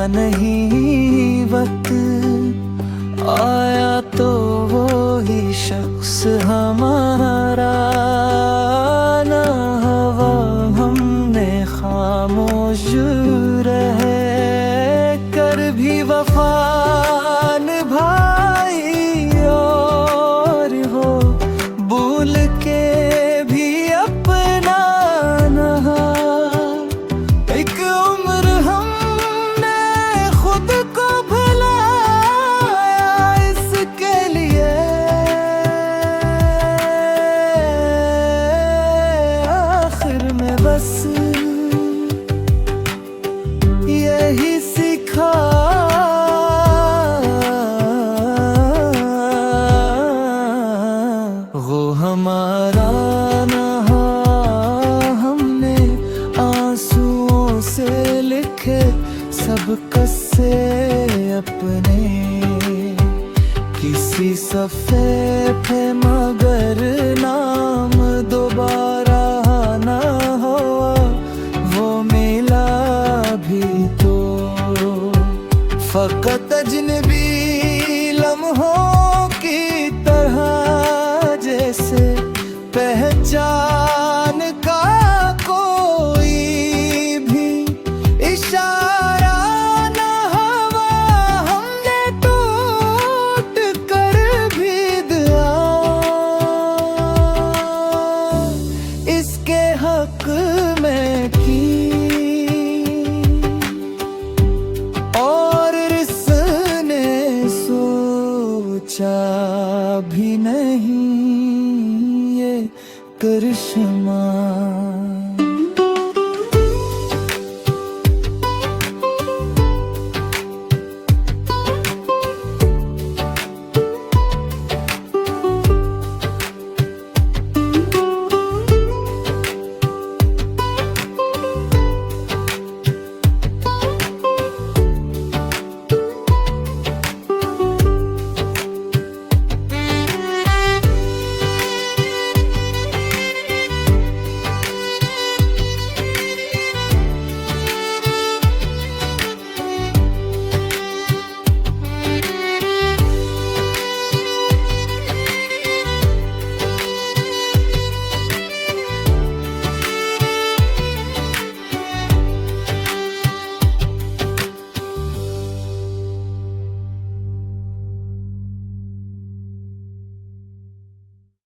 नहीं वक्त आया तो वो ही शख्स हमारा, ना हवा हमने खामोश रह कर भी वफा निभाई, और हो भूल के भी अपना नहा। एक उम्र हमने खुद को भुलाया इसके लिए, आखिर में बस यही सीखा वो हमारा नहा हमने आंसुओं से लिखे सब कस्से अपने, किसी सफ़े पे मगर नाम दोबारा ना हुआ वो मिला भी तो, फ़कत अजनबी लम्हों